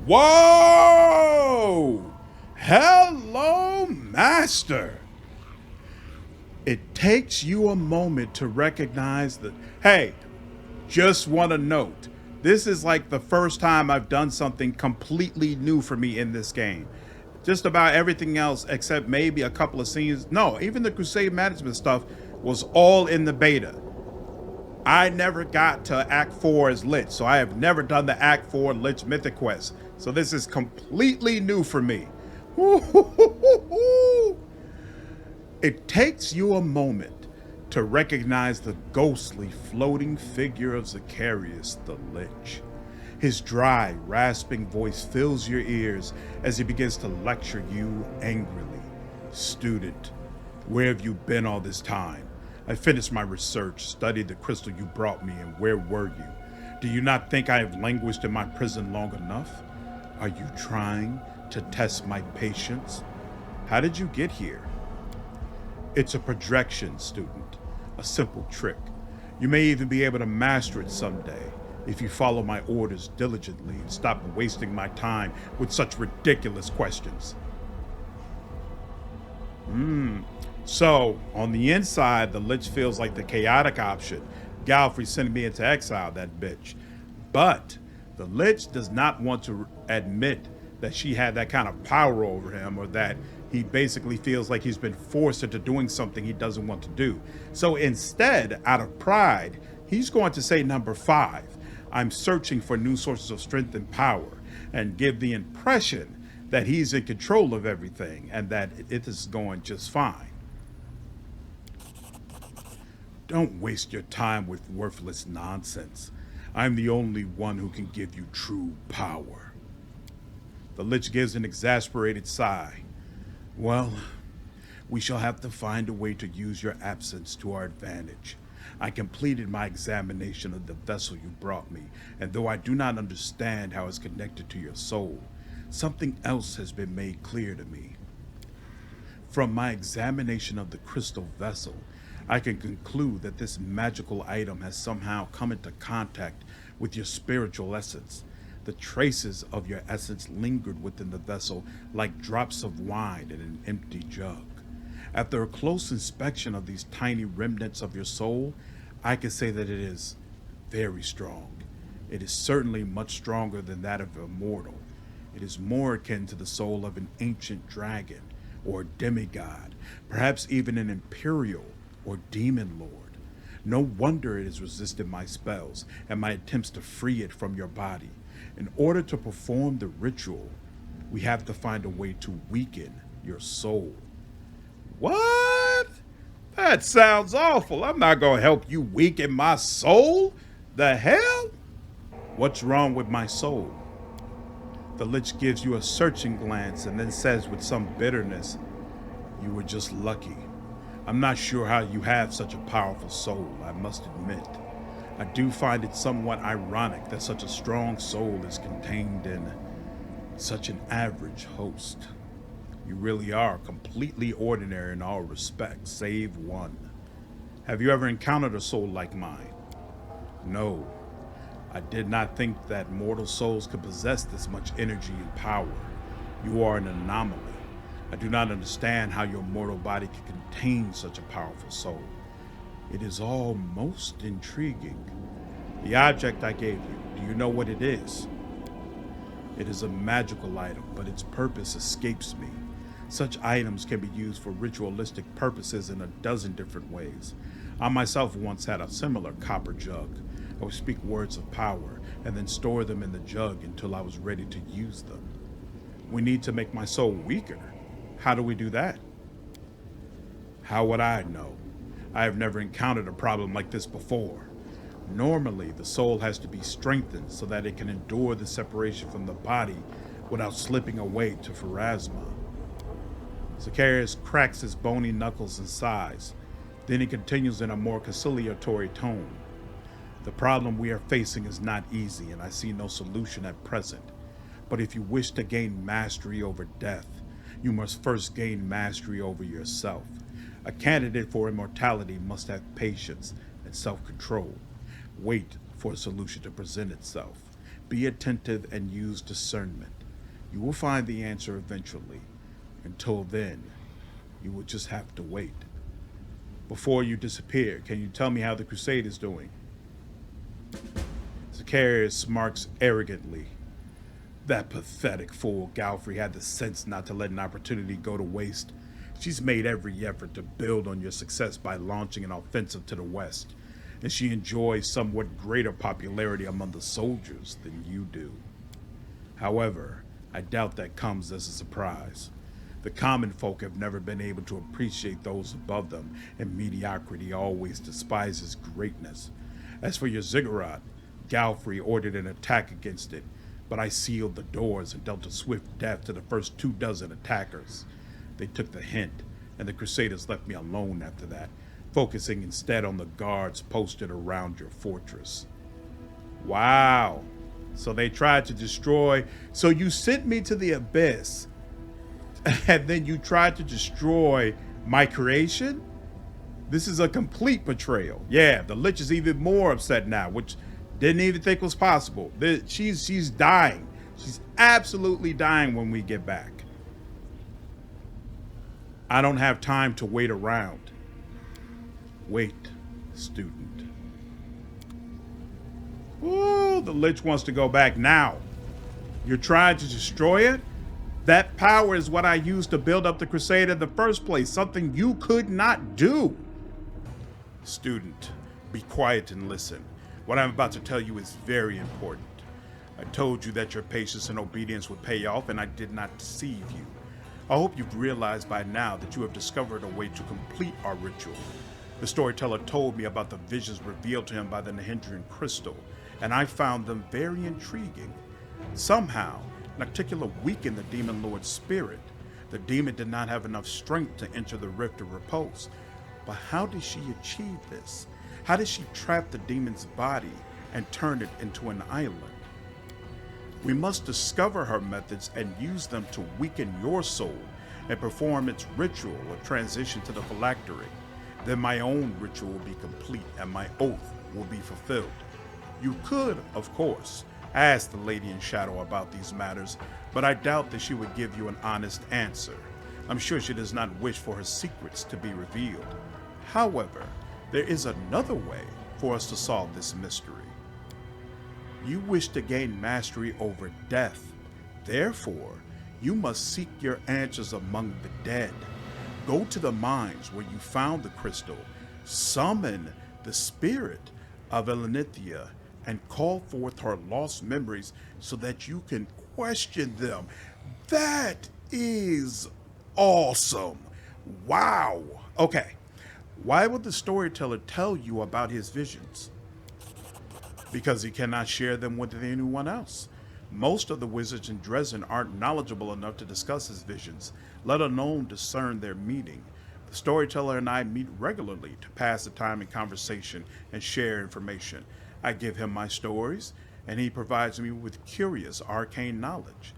Whoa! Hello, Master. It takes you a moment to recognize that, hey, just want to note, this is like the first time I've done something completely new for me in this game. Just about everything else, except maybe a couple of scenes. No, even the Crusade management stuff was all in the beta. I never got to Act 4 as Lich, so I have never done the Act 4 Lich Mythic Quest. So this is completely new for me. It takes you a moment to recognize the ghostly floating figure of Sarkoris the Lich. His dry, rasping voice fills your ears as he begins to lecture you angrily. Student, where have you been all this time? I finished my research, studied the crystal you brought me, and where were you? Do you not think I have languished in my prison long enough? Are you trying to test my patience? How did you get here? It's a projection, student, a simple trick. You may even be able to master it someday if you follow my orders diligently and stop wasting my time with such ridiculous questions. So, on the inside, the Lich feels like the chaotic option. Galfrey sending me into exile, that bitch. But the Lich does not want to admit that she had that kind of power over him, or that he basically feels like he's been forced into doing something he doesn't want to do. So instead, out of pride, he's going to say number 5, I'm searching for new sources of strength and power, and give the impression that he's in control of everything and that it is going just fine. Don't waste your time with worthless nonsense. I'm the only one who can give you true power. The Lich gives an exasperated sigh. Well, we shall have to find a way to use your absence to our advantage. I completed my examination of the vessel you brought me, and though I do not understand how it's connected to your soul, something else has been made clear to me. From my examination of the crystal vessel, I can conclude that this magical item has somehow come into contact with your spiritual essence. The traces of your essence lingered within the vessel like drops of wine in an empty jug. After a close inspection of these tiny remnants of your soul, I can say that it is very strong. It is certainly much stronger than that of a mortal. It is more akin to the soul of an ancient dragon or demigod, perhaps even an imperial or demon lord. No wonder it has resisted my spells and my attempts to free it from your body. In order to perform the ritual, we have to find a way to weaken your soul. What? That sounds awful. I'm not going to help you weaken my soul. The hell? What's wrong with my soul? The Lich gives you a searching glance and then says with some bitterness, you were just lucky. I'm not sure how you have such a powerful soul, I must admit. I do find it somewhat ironic that such a strong soul is contained in such an average host. You really are completely ordinary in all respects, save one. Have you ever encountered a soul like mine? No. I did not think that mortal souls could possess this much energy and power. You are an anomaly. I do not understand how your mortal body can contain such a powerful soul. It is all most intriguing. The object I gave you, do you know what it is? It is a magical item, but its purpose escapes me. Such items can be used for ritualistic purposes in a dozen different ways. I myself once had a similar copper jug. I would speak words of power and then store them in the jug until I was ready to use them. We need to make my soul weaker. How do we do that? How would I know? I have never encountered a problem like this before. Normally, the soul has to be strengthened so that it can endure the separation from the body without slipping away to Pharasma. Sarkoris cracks his bony knuckles and sighs. Then he continues in a more conciliatory tone. The problem we are facing is not easy, and I see no solution at present. But if you wish to gain mastery over death, you must first gain mastery over yourself. A candidate for immortality must have patience and self-control. Wait for a solution to present itself. Be attentive and use discernment. You will find the answer eventually. Until then, you will just have to wait. Before you disappear, can you tell me how the Crusade is doing? Sarkoris smirks arrogantly. That pathetic fool Galfrey had the sense not to let an opportunity go to waste. She's made every effort to build on your success by launching an offensive to the west, and she enjoys somewhat greater popularity among the soldiers than you do. However, I doubt that comes as a surprise. The common folk have never been able to appreciate those above them, and mediocrity always despises greatness. As for your ziggurat, Galfrey ordered an attack against it, but I sealed the doors and dealt a swift death to the first 24 attackers. They took the hint, and the Crusaders left me alone after that, focusing instead on the guards posted around your fortress. Wow. So they tried to destroy. So you sent me to the abyss, and then you tried to destroy my creation? This is a complete betrayal. Yeah, the Lich is even more upset now, which didn't even think was possible. She's dying. She's absolutely dying when we get back. I don't have time to wait around. Wait, student. Ooh, the Lich wants to go back now. You're trying to destroy it? That power is what I used to build up the Crusade in the first place, something you could not do. Student, be quiet and listen. What I'm about to tell you is very important. I told you that your patience and obedience would pay off, and I did not deceive you. I hope you've realized by now that you have discovered a way to complete our ritual. The storyteller told me about the visions revealed to him by the Nahindrian crystal, and I found them very intriguing. Somehow, Nocticula weakened the Demon Lord's spirit. The demon did not have enough strength to enter the Rift of Repose. But how did she achieve this? How did she trap the demon's body and turn it into an island? We must discover her methods and use them to weaken your soul and perform its ritual of transition to the phylactery. Then my own ritual will be complete and my oath will be fulfilled. You could, of course, ask the Lady in Shadow about these matters, but I doubt that she would give you an honest answer. I'm sure she does not wish for her secrets to be revealed. However, there is another way for us to solve this mystery. You wish to gain mastery over death. Therefore, you must seek your answers among the dead. Go to the mines where you found the crystal, summon the spirit of Elenithia, and call forth her lost memories so that you can question them. That is awesome. Wow. Okay. Why would the storyteller tell you about his visions? Because he cannot share them with anyone else. Most of the wizards in Dresden aren't knowledgeable enough to discuss his visions, let alone discern their meaning. The storyteller and I meet regularly to pass the time in conversation and share information. I give him my stories, and he provides me with curious, arcane knowledge.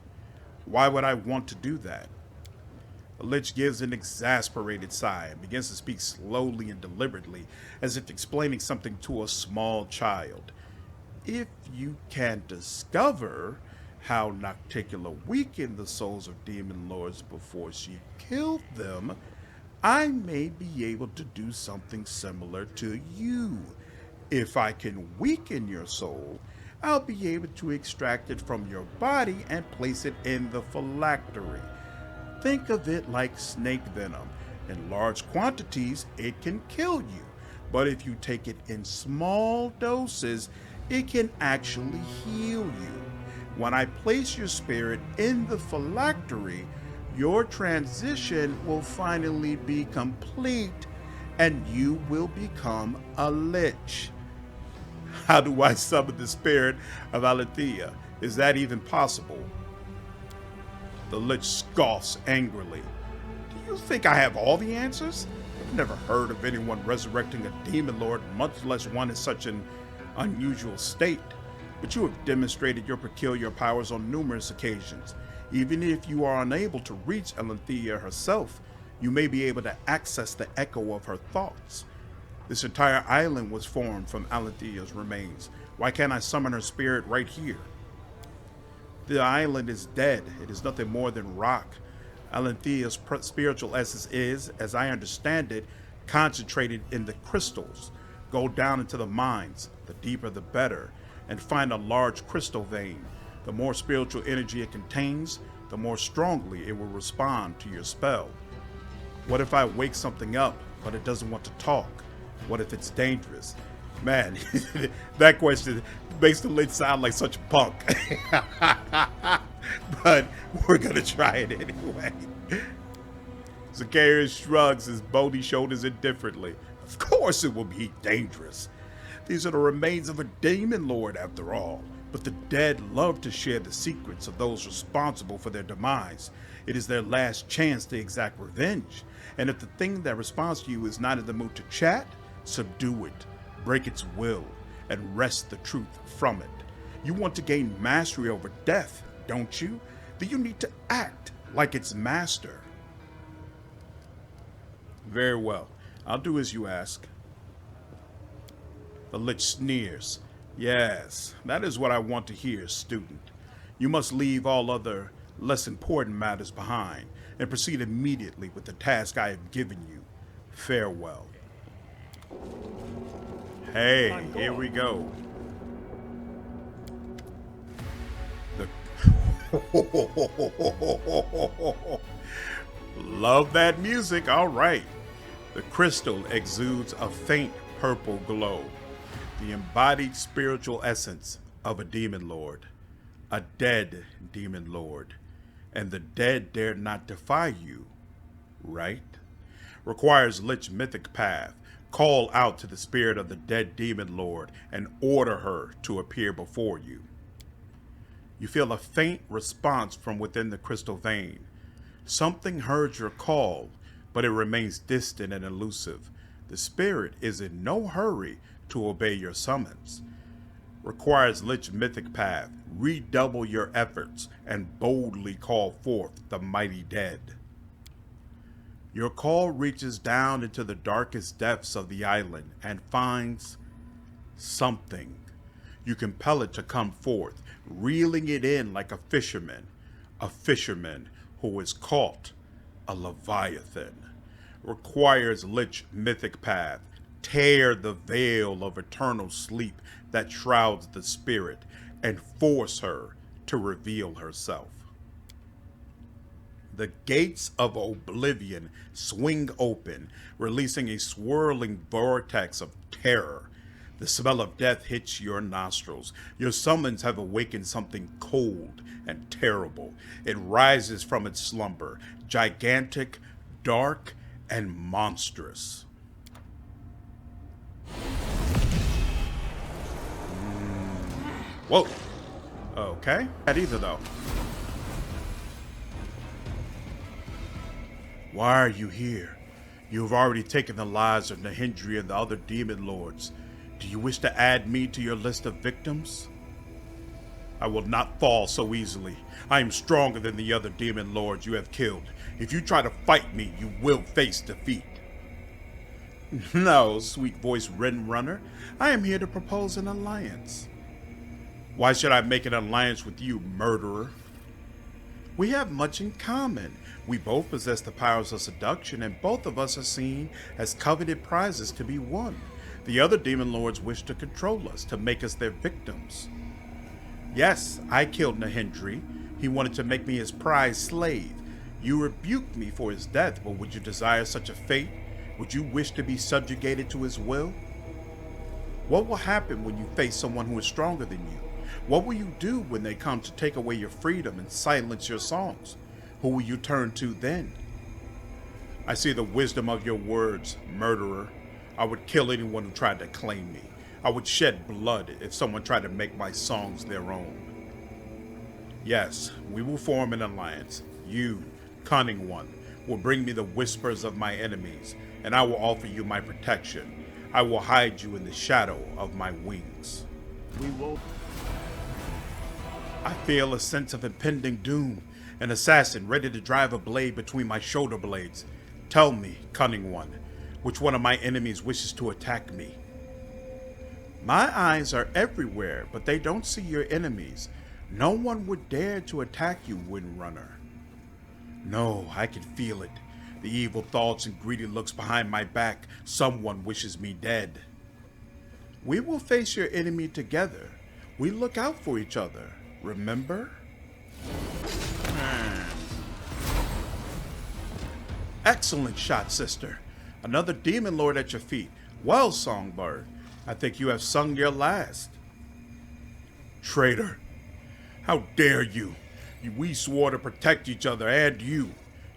Why would I want to do that? The Lich gives an exasperated sigh and begins to speak slowly and deliberately, as if explaining something to a small child. If you can discover how Nocticula weakened the souls of demon lords before she killed them, I may be able to do something similar to you. If I can weaken your soul, I'll be able to extract it from your body and place it in the phylactery. Think of it like snake venom. In large quantities, it can kill you. But if you take it in small doses, it can actually heal you. When I place your spirit in the phylactery, your transition will finally be complete and you will become a Lich. How do I summon the spirit of Alethea? Is that even possible? The Lich scoffs angrily. Do you think I have all the answers? I've never heard of anyone resurrecting a demon lord, much less one in such an unusual state. But you have demonstrated your peculiar powers on numerous occasions. Even if you are unable to reach Alethea herself, you may be able to access the echo of her thoughts. This entire island was formed from Alethea's remains. Why can't I summon her spirit right here? The island is dead. It is nothing more than rock. Alanthea's spiritual essence is, as I understand it, concentrated in the crystals. Go down into the mines, the deeper the better, and find a large crystal vein. The more spiritual energy it contains, the more strongly it will respond to your spell. What if I wake something up, but it doesn't want to talk? What if it's dangerous? Man, that question makes the Lich sound like such a punk. But we're gonna try it anyway. Sarkoris shrugs his bony shoulders indifferently. Of course it will be dangerous. These are the remains of a demon lord after all. But the dead love to share the secrets of those responsible for their demise. It is their last chance to exact revenge. And if the thing that responds to you is not in the mood to chat, subdue it, break its will, and wrest the truth from it. You want to gain mastery over death, don't you? Then you need to act like its master. Very well. I'll do as you ask. The Lich sneers. Yes, that is what I want to hear, student. You must leave all other, less important matters behind and proceed immediately with the task I have given you. Farewell. Hey, here we go. Love that music, all right. The crystal exudes a faint purple glow. The embodied spiritual essence of a demon lord, a dead demon lord, and the dead dare not defy you, right? Requires Lich mythic path. Call out to the spirit of the dead demon lord and order her to appear before you. You feel a faint response from within the crystal vein. Something heard your call, but it remains distant and elusive. The spirit is in no hurry to obey your summons. Requires Lich mythic path. Redouble your efforts and boldly call forth the mighty dead. Your call reaches down into the darkest depths of the island and finds something. You compel it to come forth, reeling it in like a fisherman who is caught a leviathan. Requires Lich mythic path. Tear the veil of eternal sleep that shrouds the spirit and force her to reveal herself. The gates of oblivion swing open, releasing a swirling vortex of terror. The smell of death hits your nostrils. Your summons have awakened something cold and terrible. It rises from its slumber, gigantic, dark, and monstrous. Whoa. Okay. Not either, though. Why are you here? You have already taken the lives of Nahindri and the other demon lords. Do you wish to add me to your list of victims? I will not fall so easily. I am stronger than the other demon lords you have killed. If you try to fight me, you will face defeat. No, sweet-voiced Ren Runner. I am here to propose an alliance. Why should I make an alliance with you, murderer? We have much in common. We both possess the powers of seduction, and both of us are seen as coveted prizes to be won. The other demon lords wish to control us, to make us their victims. Yes, I killed Nahindri. He wanted to make me his prize slave. You rebuked me for his death, but would you desire such a fate? Would you wish to be subjugated to his will? What will happen when you face someone who is stronger than you? What will you do when they come to take away your freedom and silence your songs? Who will you turn to then? I see the wisdom of your words, murderer. I would kill anyone who tried to claim me. I would shed blood if someone tried to make my songs their own. Yes, we will form an alliance. You, cunning one, will bring me the whispers of my enemies, and I will offer you my protection. I will hide you in the shadow of my wings. I feel a sense of impending doom, an assassin ready to drive a blade between my shoulder blades. Tell me, cunning one, which one of my enemies wishes to attack me? My eyes are everywhere, but they don't see your enemies. No one would dare to attack you, Windrunner. No, I can feel it. The evil thoughts and greedy looks behind my back. Someone wishes me dead. We will face your enemy together. We look out for each other, remember? Excellent shot, sister. Another demon lord at your feet. Well, Songbird, I think you have sung your last. Traitor, how dare you? We swore to protect each other, and you.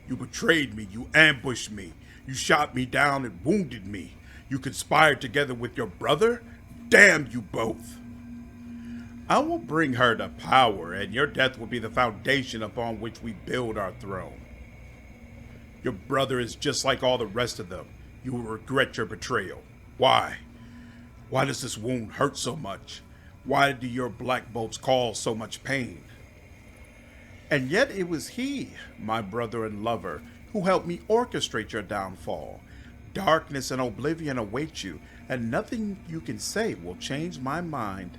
You betrayed me, you ambushed me, you shot me down and wounded me. You conspired together with your brother? Damn you both. I will bring her to power, and your death will be the foundation upon which we build our throne. Your brother is just like all the rest of them. You will regret your betrayal. Why? Why does this wound hurt so much? Why do your black bolts cause so much pain? And yet it was he, my brother and lover, who helped me orchestrate your downfall. Darkness and oblivion await you, and nothing you can say will change my mind.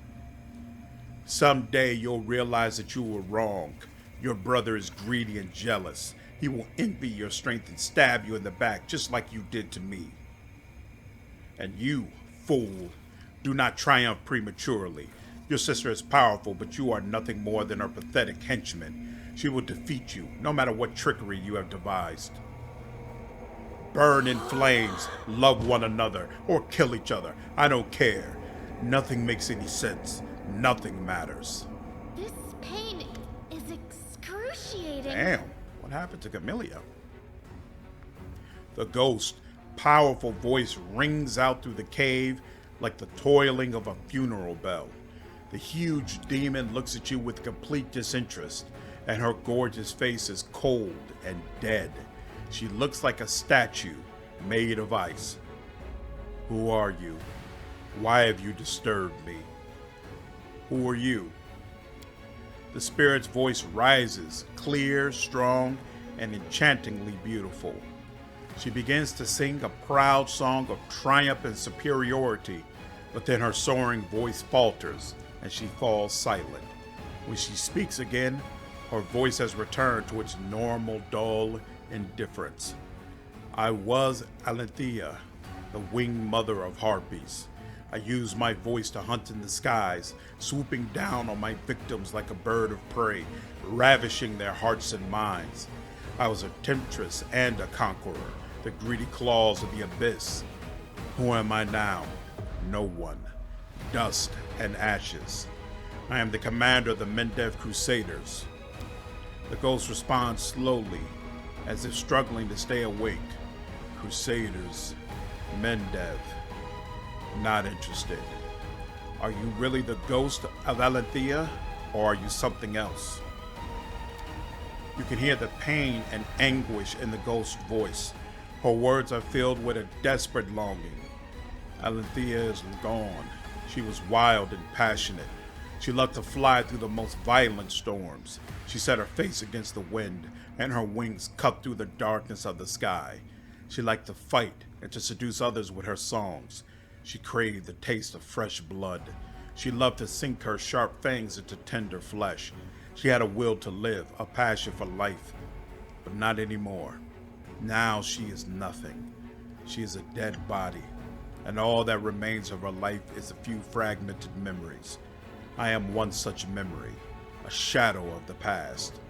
Someday you'll realize that you were wrong. Your brother is greedy and jealous. He will envy your strength and stab you in the back, just like you did to me. And you, fool, do not triumph prematurely. Your sister is powerful, but you are nothing more than her pathetic henchman. She will defeat you, no matter what trickery you have devised. Burn in flames, love one another, or kill each other. I don't care. Nothing makes any sense. Nothing matters. This pain is excruciating. Damn, what happened to Camellia? The ghost, powerful voice rings out through the cave like the tolling of a funeral bell. The huge demon looks at you with complete disinterest, and her gorgeous face is cold and dead. She looks like a statue made of ice. Who are you? Why have you disturbed me? Who are you? The spirit's voice rises, clear, strong, and enchantingly beautiful. She begins to sing a proud song of triumph and superiority, but then her soaring voice falters and she falls silent. When she speaks again, her voice has returned to its normal, dull indifference. I was Alethea, the winged mother of harpies. I used my voice to hunt in the skies, swooping down on my victims like a bird of prey, ravishing their hearts and minds. I was a temptress and a conqueror, the greedy claws of the abyss. Who am I now? No one. Dust and ashes. I am the commander of the Mendev Crusaders. The ghost responds slowly, as if struggling to stay awake. Crusaders. Mendev. Not interested. Are you really the ghost of Alethea, or are you something else? You can hear the pain and anguish in the ghost's voice. Her words are filled with a desperate longing. Alethea is gone. She was wild and passionate. She loved to fly through the most violent storms. She set her face against the wind, and her wings cut through the darkness of the sky. She liked to fight and to seduce others with her songs. She craved the taste of fresh blood. She loved to sink her sharp fangs into tender flesh. She had a will to live, a passion for life, but not anymore. Now she is nothing. She is a dead body, and all that remains of her life is a few fragmented memories. I am one such memory, a shadow of the past.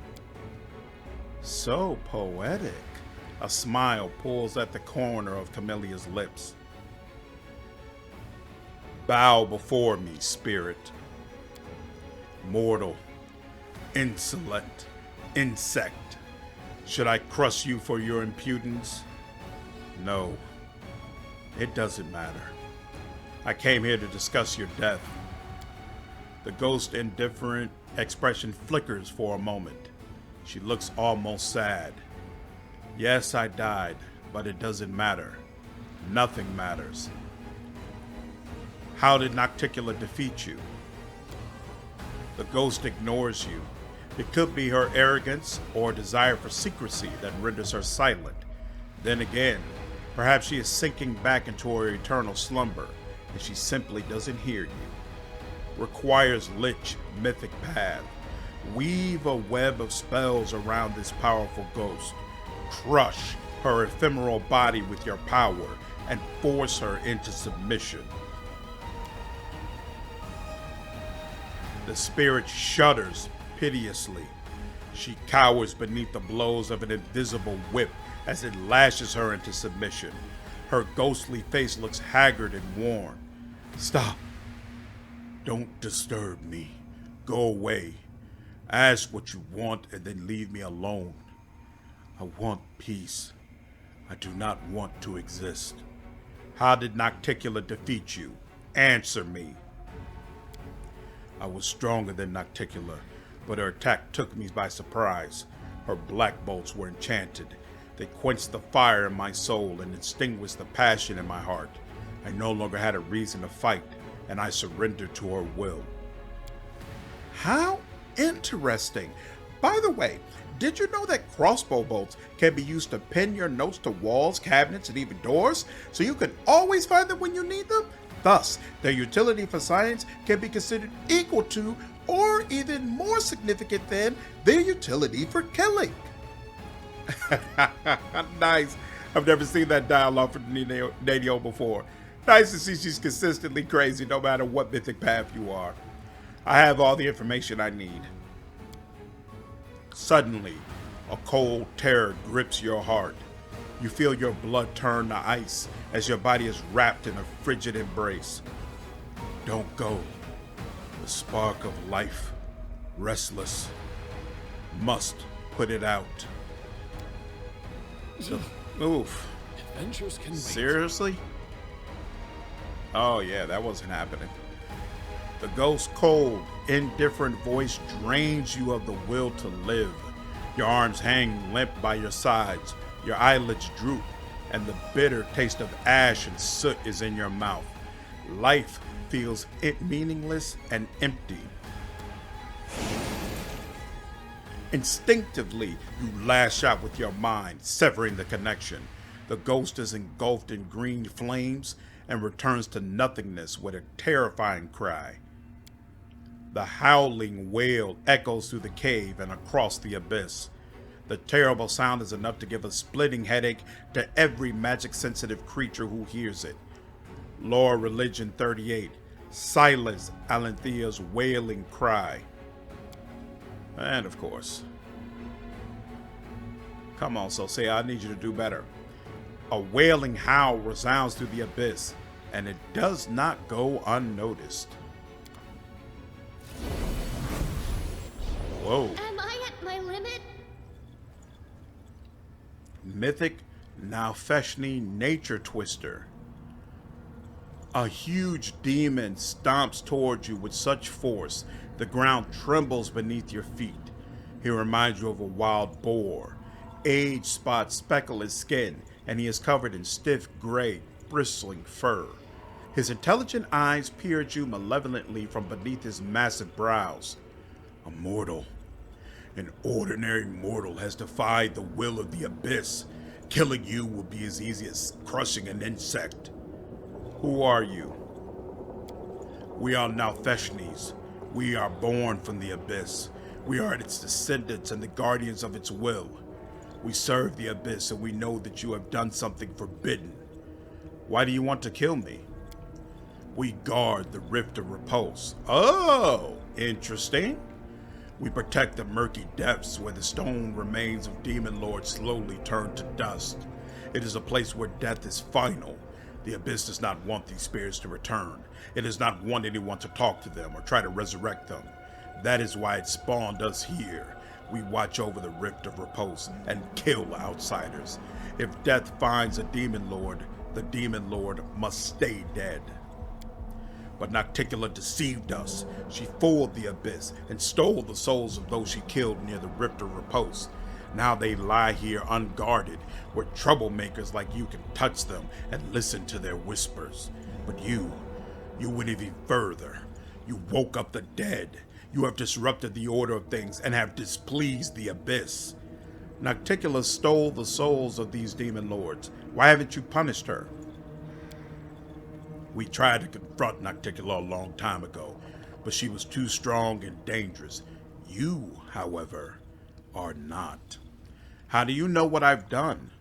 So poetic. A smile pulls at the corner of Camellia's lips. Bow before me, spirit. Mortal, insolent, insect. Should I crush you for your impudence? No, it doesn't matter. I came here to discuss your death. The ghost's indifferent expression flickers for a moment. She looks almost sad. Yes, I died, but it doesn't matter. Nothing matters. How did Nocticula defeat you? The ghost ignores you. It could be her arrogance or desire for secrecy that renders her silent. Then again, perhaps she is sinking back into her eternal slumber, and she simply doesn't hear you. Requires Lich, mythic path. Weave a web of spells around this powerful ghost. Crush her ephemeral body with your power and force her into submission. The spirit shudders piteously. She cowers beneath the blows of an invisible whip as it lashes her into submission. Her ghostly face looks haggard and worn. Stop. Don't disturb me. Go away. Ask what you want and then leave me alone. I want peace. I do not want to exist. How did Nocticula defeat you? Answer me. I was stronger than Nocticula, but her attack took me by surprise. Her black bolts were enchanted. They quenched the fire in my soul and extinguished the passion in my heart. I no longer had a reason to fight, and I surrendered to her will. How interesting. By the way, did you know that crossbow bolts can be used to pin your notes to walls, cabinets, and even doors, so you can always find them when you need them? Thus, their utility for science can be considered equal to, or even more significant than, their utility for killing. Nice. I've never seen that dialogue from Nadio before. Nice to see she's consistently crazy no matter what mythic path you are. I have all the information I need. Suddenly, a cold terror grips your heart. You feel your blood turn to ice as your body is wrapped in a frigid embrace. Don't go. The spark of life, restless, must put it out. Oof. Adventures can wait. Seriously? Oh yeah, that wasn't happening. The ghost's cold, indifferent voice drains you of the will to live. Your arms hang limp by your sides, your eyelids droop, and the bitter taste of ash and soot is in your mouth. Life feels meaningless and empty. Instinctively, you lash out with your mind, severing the connection. The ghost is engulfed in green flames and returns to nothingness with a terrifying cry. The howling wail echoes through the cave and across the abyss. The terrible sound is enough to give a splitting headache to every magic-sensitive creature who hears it. Lore Religion 38. Silence Alanthea's wailing cry. And of course, come on, Sosea, I need you to do better. A wailing howl resounds through the abyss, and it does not go unnoticed. Whoa. Am I at my limit? Mythic Nalfeshni Nature Twister. A huge demon stomps towards you with such force, the ground trembles beneath your feet. He reminds you of a wild boar. Age spots speckle his skin, and he is covered in stiff gray, bristling fur. His intelligent eyes peer at you malevolently from beneath his massive brows. A mortal. An ordinary mortal has defied the will of the abyss. Killing you will be as easy as crushing an insect. Who are you? We are Nalfeshnis. We are born from the abyss. We are its descendants and the guardians of its will. We serve the abyss and we know that you have done something forbidden. Why do you want to kill me? We guard the Rift of Repulse. Oh, interesting. We protect the murky depths where the stone remains of Demon Lords slowly turn to dust. It is a place where death is final. The Abyss does not want these spirits to return. It does not want anyone to talk to them or try to resurrect them. That is why it spawned us here. We watch over the Rift of Repulse and kill outsiders. If death finds a Demon Lord, the Demon Lord must stay dead. But Nocticula deceived us. She fooled the Abyss and stole the souls of those she killed near the Rift of Repulse. Now they lie here unguarded, where troublemakers like you can touch them and listen to their whispers. But you went even further. You woke up the dead. You have disrupted the order of things and have displeased the Abyss. Nocticula stole the souls of these demon lords. Why haven't you punished her? We tried to confront Nocticula a long time ago, but she was too strong and dangerous. You, however, are not. How do you know what I've done?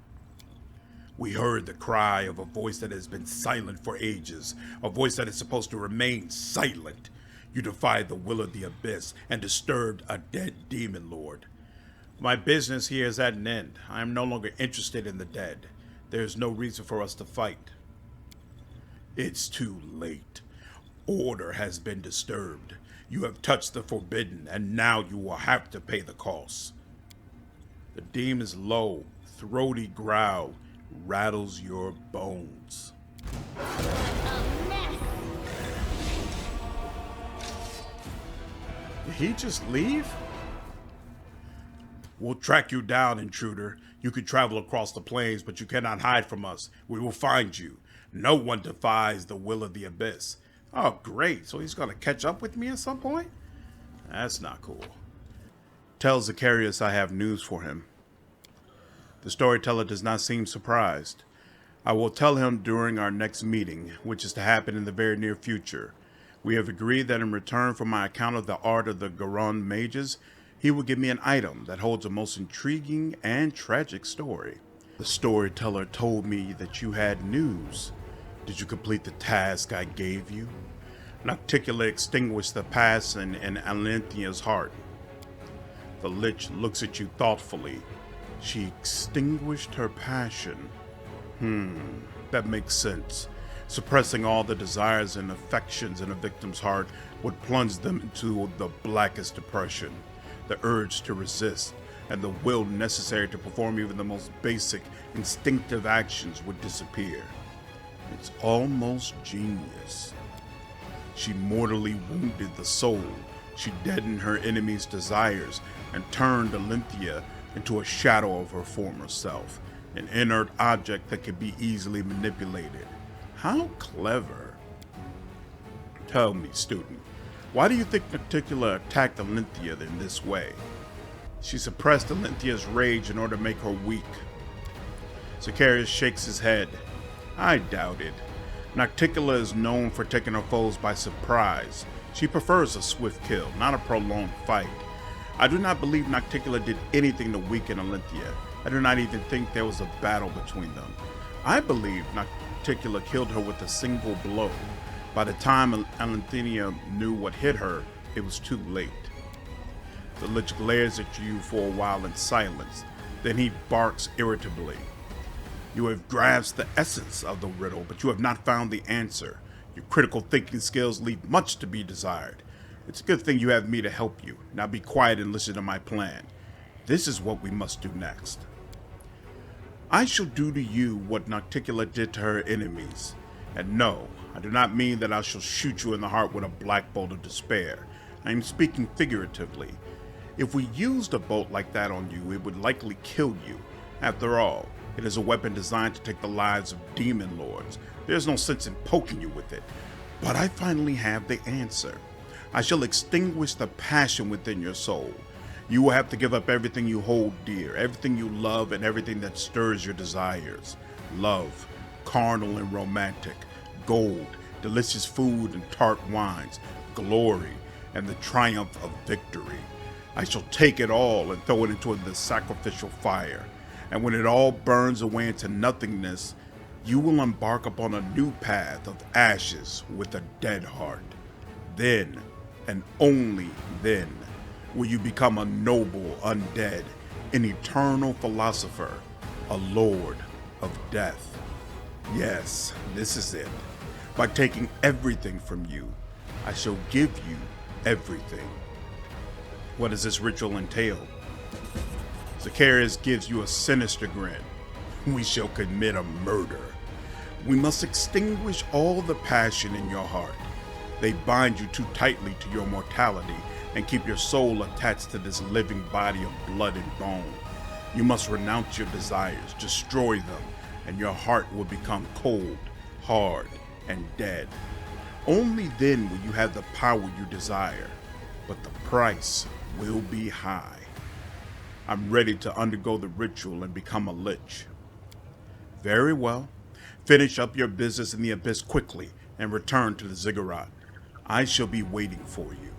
We heard the cry of a voice that has been silent for ages, a voice that is supposed to remain silent. You defied the will of the abyss and disturbed a dead demon lord. My business here is at an end. I am no longer interested in the dead. There is no reason for us to fight. It's too late. Order has been disturbed. You have touched the forbidden, and now you will have to pay the cost. The demon's low, throaty growl rattles your bones. A mess. Did he just leave? We'll track you down, intruder. You can travel across the plains, but you cannot hide from us. We will find you. No one defies the will of the abyss. Oh, great. So he's going to catch up with me at some point? That's not cool. Tell Sarkoris I have news for him. The storyteller does not seem surprised. I will tell him during our next meeting, which is to happen in the very near future. We have agreed that in return for my account of the art of the Garon mages, he will give me an item that holds a most intriguing and tragic story. The storyteller told me that you had news. Did you complete the task I gave you? Nocticula extinguished the passion in Alinthia's heart. The Lich looks at you thoughtfully. She extinguished her passion. That makes sense. Suppressing all the desires and affections in a victim's heart would plunge them into the blackest depression. The urge to resist and the will necessary to perform even the most basic, instinctive actions would disappear. It's almost genius. She mortally wounded the soul. She deadened her enemy's desires and turned Alinthia into a shadow of her former self, an inert object that could be easily manipulated. How clever. Tell me, student, why do you think Nocticula attacked Alinthia in this way? She suppressed Alinthia's rage in order to make her weak. Sarkoris shakes his head. I doubt it. Nocticula is known for taking her foes by surprise. She prefers a swift kill, not a prolonged fight. I do not believe Nocticula did anything to weaken Alinthia. I do not even think there was a battle between them. I believe Nocticula killed her with a single blow. By the time Alinthia knew what hit her, it was too late. The Lich glares at you for a while in silence. Then he barks irritably. You have grasped the essence of the riddle, but you have not found the answer. Your critical thinking skills leave much to be desired. It's a good thing you have me to help you. Now be quiet and listen to my plan. This is what we must do next. I shall do to you what Nocticula did to her enemies. And no, I do not mean that I shall shoot you in the heart with a black bolt of despair. I am speaking figuratively. If we used a bolt like that on you, it would likely kill you. After all, it is a weapon designed to take the lives of demon lords. There's no sense in poking you with it. But I finally have the answer. I shall extinguish the passion within your soul. You will have to give up everything you hold dear, everything you love, and everything that stirs your desires. Love, carnal and romantic, gold, delicious food and tart wines, glory, and the triumph of victory. I shall take it all and throw it into the sacrificial fire. And when it all burns away into nothingness, you will embark upon a new path of ashes with a dead heart. Then, and only then, will you become a noble undead, an eternal philosopher, a lord of death. Yes, this is it. By taking everything from you, I shall give you everything. What does this ritual entail? Sarkoris gives you a sinister grin. We shall commit a murder. We must extinguish all the passion in your heart. They bind you too tightly to your mortality and keep your soul attached to this living body of blood and bone. You must renounce your desires, destroy them, and your heart will become cold, hard, and dead. Only then will you have the power you desire, but the price will be high. I'm ready to undergo the ritual and become a Lich. Very well. Finish up your business in the abyss quickly and return to the ziggurat. I shall be waiting for you.